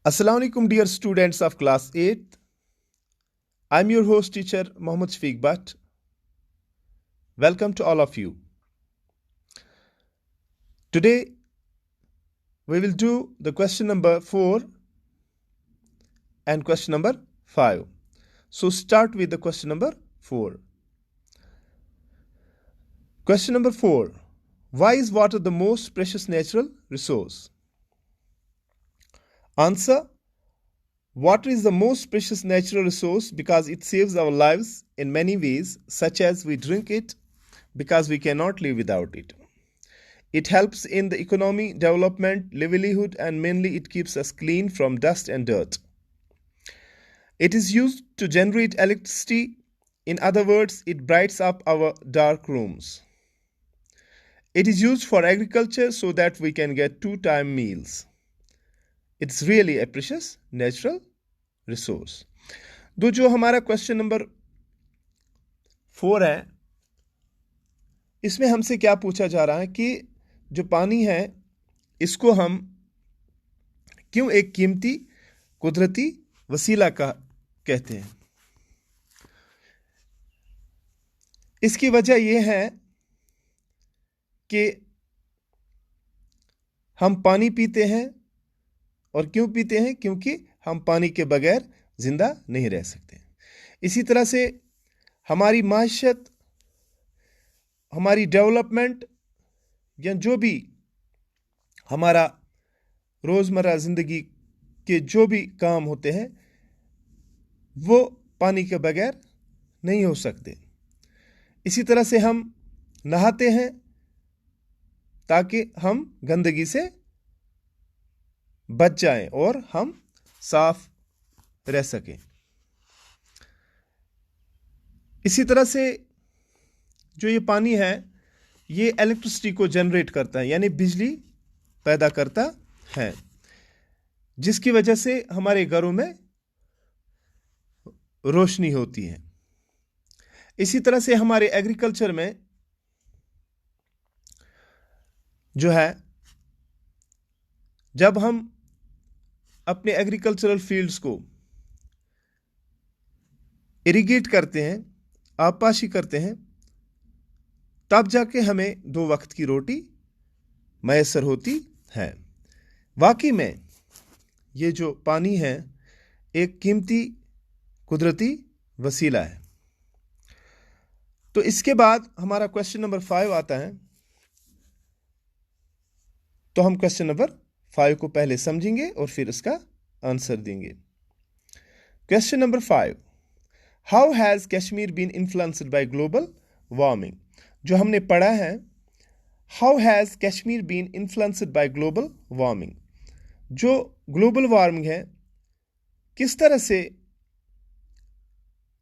Assalamu alaikum, dear students of class 8th. I'm your host teacher Mohammad Shafiq Bhatt. Welcome to all of you. Today we will do the question number 4 and question number 5. So start with the question number 4. Question number 4. Why is water the most precious natural resource? Answer: water is the most precious natural resource because it saves our lives in many ways, such as we drink it because we cannot live without it. It helps in the economy, development, livelihood, and mainly it keeps us clean from dust and dirt. It is used to generate electricity. In other words, it brightens up our dark rooms. It is used for agriculture so that we can get 2-time meals. It's really a precious natural resource. तो जो हमारा question number 4 है, इसमें हमसे क्या पूछा जा रहा है कि जो पानी है इसको हम क्यों एक कीमती कुदरती वसीला कहते हैं। इसकी वजह यह है कि हम पानी पीते हैं, और क्यों पीते हैं? क्योंकि हम पानी के बगैर जिंदा नहीं रह सकते। इसी तरह से हमारी माशियत, हमारी डेवलपमेंट या जो भी हमारा रोज़मर्रा ज़िंदगी के जो भी काम होते हैं वो पानी के बगैर नहीं हो सकते। इसी तरह से हम नहाते हैं ताकि हम गंदगी से बच जाएं और हम साफ रह सकें। इसी तरह से जो ये पानी है ये इलेक्ट्रिसिटी को जनरेट करता है, यानी बिजली पैदा करता है, जिसकी वजह से हमारे घरों में रोशनी होती है। इसी तरह से हमारे एग्रीकल्चर में जो है, जब हम अपने एग्रीकल्चरल फील्ड्स को इरिगेट करते हैं, आबपाशी करते हैं, तब जाके हमें 2 वक्त की रोटी मैसर होती है। वाकई में ये जो पानी है एक कीमती कुदरती वसीला है। तो इसके बाद हमारा क्वेश्चन नंबर 5 आता है, तो हम क्वेश्चन नंबर 5 को पहले समझेंगे और फिर इसका आंसर देंगे। Question number 5, how has Kashmir been influenced by global warming? जो हमने पढ़ा है, how has Kashmir been influenced by global warming, जो ग्लोबल वार्मिंग है किस तरह से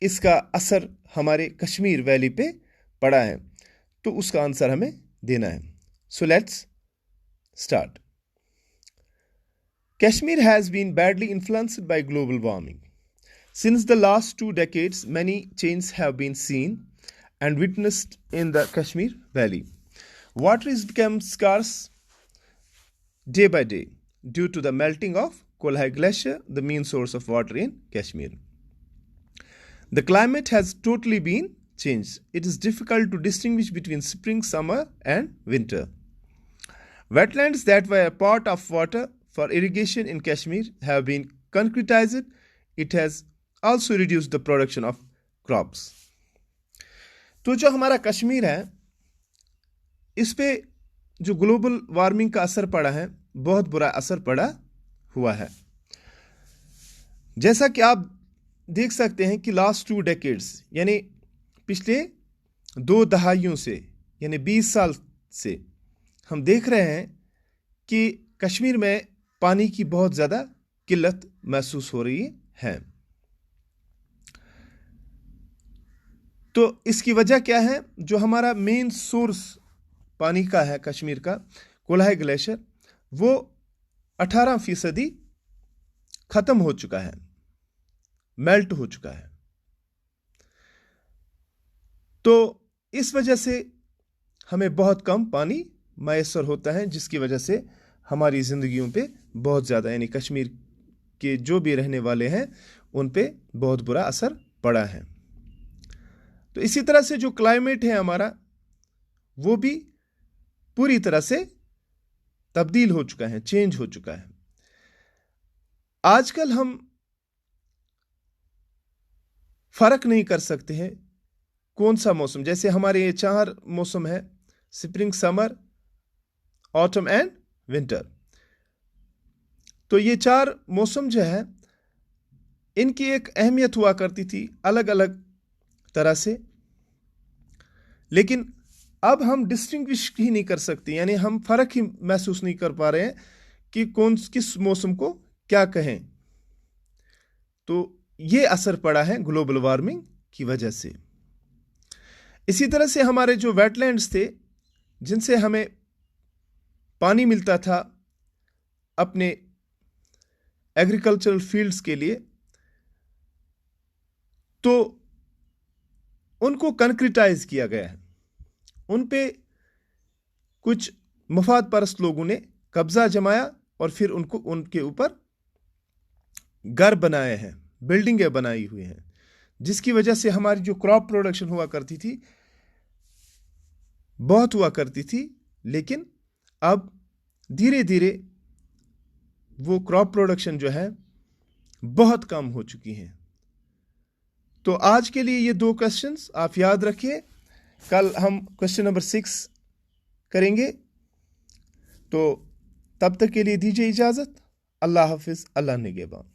इसका असर हमारे कश्मीर वैली पे पड़ा है, तो उसका आंसर हमें देना है। So let's start. Kashmir has been badly influenced by global warming. Since the last 2 decades, many changes have been seen and witnessed in the Kashmir Valley. Water has become scarce day by day due to the melting of Kolhai Glacier, the main source of water in Kashmir. The climate has totally been changed. It is difficult to distinguish between spring, summer, and winter. Wetlands that were a part of water for irrigation in Kashmir have been concretized. It has also reduced the production of crops. तो जो हमारा कश्मीर है इस पे जो global warming का असर पड़ा है, बहुत बुरा असर पड़ा हुआ है। जैसा कि आप देख सकते हैं कि लास्ट 2 डेकेड्स यानी पिछले 2 दहाइयों से, यानी 20 साल से हम देख रहे हैं कि कश्मीर में पानी की बहुत ज़्यादा किल्लत महसूस हो रही है। तो इसकी वजह क्या है? जो हमारा मेन सोर्स पानी का है कश्मीर का, कोल्हाई ग्लेशियर, वो 18% ख़त्म हो चुका है, मेल्ट हो चुका है। तो इस वजह से हमें बहुत कम पानी मैसर होता है, जिसकी वजह से हमारी ज़िंदगियों पे बहुत ज़्यादा, यानी कश्मीर के जो भी रहने वाले हैं उन पे बहुत बुरा असर पड़ा है। तो इसी तरह से जो क्लाइमेट है हमारा, वो भी पूरी तरह से तब्दील हो चुका है, चेंज हो चुका है। आजकल हम फर्क नहीं कर सकते हैं कौन सा मौसम, जैसे हमारे ये 4 मौसम है, spring, summer, autumn and winter. तो ये 4 मौसम जो है, इनकी एक अहमियत हुआ करती थी अलग अलग तरह से, लेकिन अब हम डिस्टिंग्विश ही नहीं कर सकते, यानी हम फर्क ही महसूस नहीं कर पा रहे हैं कि किस मौसम को क्या कहें। तो ये असर पड़ा है ग्लोबल वार्मिंग की वजह से। इसी तरह से हमारे जो वेटलैंड्स थे, जिनसे हमें पानी मिलता था अपने एग्रीकल्चरल फील्ड्स के लिए, तो उनको कंक्रीटाइज किया गया है। उन पे कुछ मफाद परस्त लोगों ने कब्जा जमाया और फिर उनके ऊपर घर बनाए हैं, बिल्डिंगें बनाई हुई हैं, जिसकी वजह से हमारी जो क्रॉप प्रोडक्शन हुआ करती थी, बहुत हुआ करती थी, लेकिन अब धीरे धीरे वो क्रॉप प्रोडक्शन जो है बहुत कम हो चुकी है। तो आज के लिए ये 2 क्वेश्चंस आप याद रखिए। कल हम क्वेश्चन नंबर 6 करेंगे। तो तब तक के लिए दीजिए इजाजत। अल्लाह हाफिज, अल्लाह निगहबान।